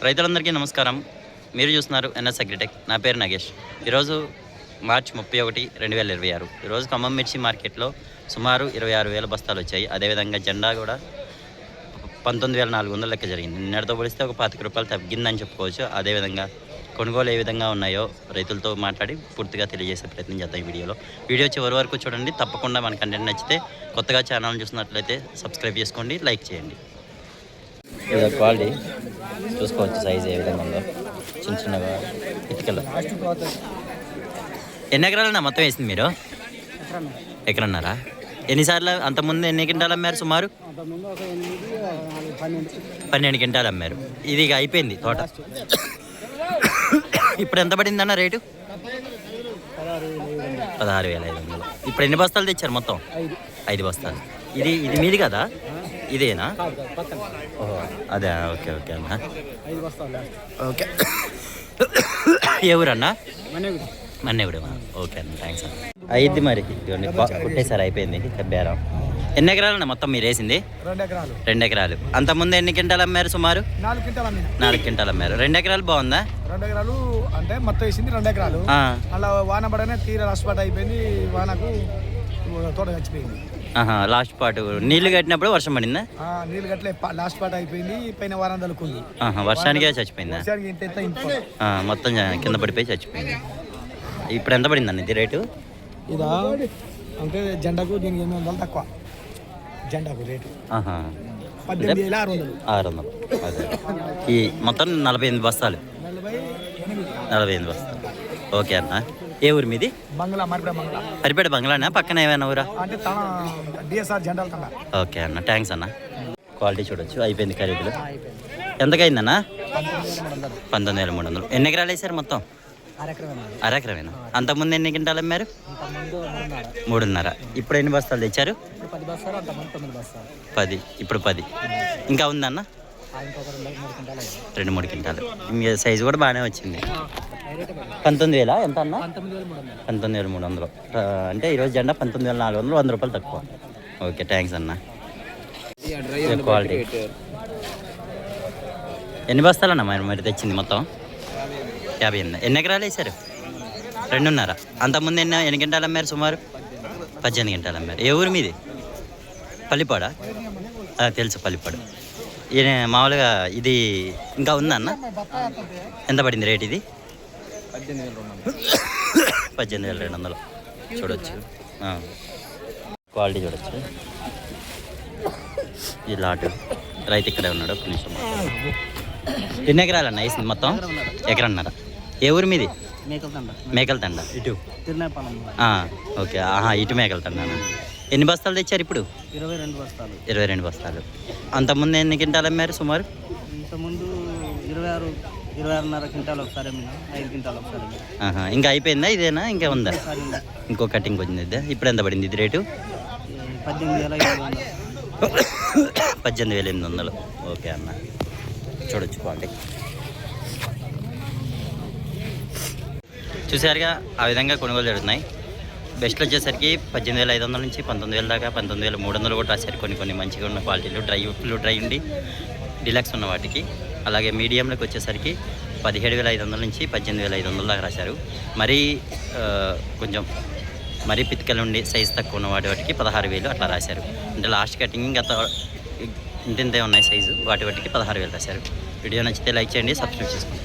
రైతులందరికీ నమస్కారం. మీరు చూస్తున్నారు ఎన్ఎస్ అగ్రిటెక్. నా పేరు నగేష్. ఈరోజు మార్చి 31, 2026. ఈరోజు ఖమ్మం మిర్చి మార్కెట్లో సుమారు 26,000 బస్తాలు వచ్చాయి. అదేవిధంగా జెండా కూడా 19,400 లెక్క జరిగింది. నిన్నటితో పోలిస్తే ఒక 25 రూపాయలు తగ్గిందని చెప్పుకోవచ్చు. అదేవిధంగా కొనుగోలు ఏ విధంగా ఉన్నాయో రైతులతో మాట్లాడి పూర్తిగా తెలియజేసే ప్రయత్నం చేద్దాం ఈ వీడియో చివరి వరకు చూడండి. తప్పకుండా మన కంటెంట్ నచ్చితే కొత్తగా ఛానల్ చూసినట్లయితే సబ్స్క్రైబ్ చేసుకోండి, లైక్ చేయండి. ఇది క్వాలిటీ చూసుకోవచ్చు, సైజ్ ఏ విధంగా ఉందో. చిన్న చిన్నగా ఇటుకలు. ఎన్ని ఎకరాలన్నా మొత్తం వేసింది మీరు? ఎకరన్నారా? ఎన్నిసార్లు అంతకుముందు ఎన్ని క్వింటాలు అమ్మారు? సుమారు 12 క్వింటాలు అమ్మారు. ఇది ఇక అయిపోయింది తోట. ఇప్పుడు ఎంత పడిందన్న రేటు? 16,500. ఇప్పుడు ఎన్ని బస్తాలు తెచ్చారు మొత్తం? 5 బస్తాలు. ఇది మీది కదా? ఇదేనా? ఓహో అదే. ఓకే ఓకే అన్న. ఓకే. ఏ ఊరన్నా? మన్నేవుడేమా? ఓకే అన్న, థ్యాంక్స్ అన్న. అయ్యిద్ది మరి. కుట్టేసారి అయిపోయింది బేరం. ఎన్ని ఎకరాలన్నా మొత్తం మీరు వేసింది? 2 ఎకరాలు. అంతకుముందు ఎన్ని క్వింటాలు అమ్మారు? సుమారు 4 క్వింటాలు అమ్మారు. 2 ఎకరాలు బాగుందా? 2 ఎకరాలు అంటే మొత్తం వేసింది 2 ఎకరాలు. అలా వాన పడనే తీర లాస్ట్ అయిపోయింది. వానకు తోట చచ్చిపోయింది. లాస్ట్ పార్ట్ నీళ్లు కట్టినప్పుడు వర్షం పడిందా? నీళ్లు కట్టలే, లాస్ట్ పార్ట్ అయిపోయింది. పైన వారం తలుకుంది. వర్షానికే చచ్చిపోయిందా? మొత్తం కింద పడిపోయి చచ్చిపోయింది. ఇప్పుడు ఎంత పడిందండి ఇది రేటు? ఇదా అంటే జెండాకు దీనికి 800 తక్కువ. జెండాకు రేటు 18,600. అదే. ఈ మొత్తం 48 బస్తాలు. 48 బస్తాలు. ఓకే అన్న. ఏ ఊరు మీది? బంగ్లా. పరిపేట బంగ్లానా? పక్కన ఏమైనా ఊరా? అంటే డిఎస్ఆర్ జెండాల తండ. ఓకే అన్న, థ్యాంక్స్ అన్న. క్వాలిటీ చూడొచ్చు. అయిపోయింది ఖరీదులు. ఎంతకైందన్నా? 19,300. ఎన్ని ఎకరాలు వేసారు మొత్తం? అరెకరమేనా? అంతకుముందు ఎన్ని క్వింటాలు అమ్మారు? 3.5. ఇప్పుడు ఎన్ని బస్తాలు తెచ్చారు? 10. ఇప్పుడు 10. ఇంకా ఉందన్న? 2-3 క్వింటాలు. ఇంకా సైజు కూడా బాగానే వచ్చింది. 19,000 ఎంత అన్న? 19,300. అంటే ఈరోజు జెండా 19,400, 100 రూపాయలు తక్కువ. ఓకే, థ్యాంక్స్ అన్న. క్వాలిటీ. ఎన్ని బస్తాలు అన్న మరి తెచ్చింది మొత్తం? 58. ఎన్ని ఎకరాలు వేసారు? 2.5. అంతకుముందు ఎన్ని క్వింటాలు అమ్మారు? సుమారు 18 క్వింటాలు అమ్మారు. ఏ ఊరు మీది? పల్లిపాడా? తెలుసు, పల్లిపాడు. మామూలుగా ఇది ఇంకా ఉందా అన్న? ఎంత పడింది రేట్ ఇది? 18,200. చూడవచ్చు, క్వాలిటీ చూడవచ్చు. ఈ లాటు రైతు ఇక్కడే ఉన్నాడు. ఒక నిమిషం. ఎన్ని ఎకరాలు అన్న వేసింది మొత్తం? ఎకరన్నారా? ఏ ఊరు మీది? మేకల తండ. ఇటు? ఓకే. ఇటు మేకల తండ. ఎన్ని బస్తాలు తెచ్చారు ఇప్పుడు? 22 బస్తాలు. అంతకుముందు ఎన్ని క్వింటాలు అమ్మారు సుమారు? ఇంతకుముందు 26-26.5 క్వింటాలు ఒకసారి, 5 క్వింటాలు ఒకసారి. ఇంకా అయిపోయిందా? ఇదేనా ఇంకా ఉందా? ఇంకో కటింగ్ వచ్చింది. ఇప్పుడు ఎంత పడింది ఇది రేటు? 18,800. ఓకే అన్న, చూడొచ్చు క్వాలిటీ. చూసారుగా, ఆ విధంగా కొనుగోలు జరుగుతున్నాయి. బెస్ట్లు వచ్చేసరికి 18,500 నుంచి 19,000 దాకా, 19,300 కూడా రాశారు. కొన్ని మంచిగా ఉన్న క్వాలిటీలు, డ్రై ఉండి డిలక్స్ ఉన్న వాటికి. అలాగే మీడియంలోకి వచ్చేసరికి 17,500 నుంచి 18,500 దాకా రాశారు. కొంచెం మరీ పితికలు ఉండి సైజ్ తక్కువ ఉన్న వాటికి 16,000 అట్లా రాశారు. అంటే లాస్ట్ కటింగ్ గత ఇంతే ఉన్నాయి సైజు, వాటికి 16,000 రాశారు. వీడియో నచ్చితే లైక్ చేయండి, సబ్స్క్రైబ్ చేసుకోండి.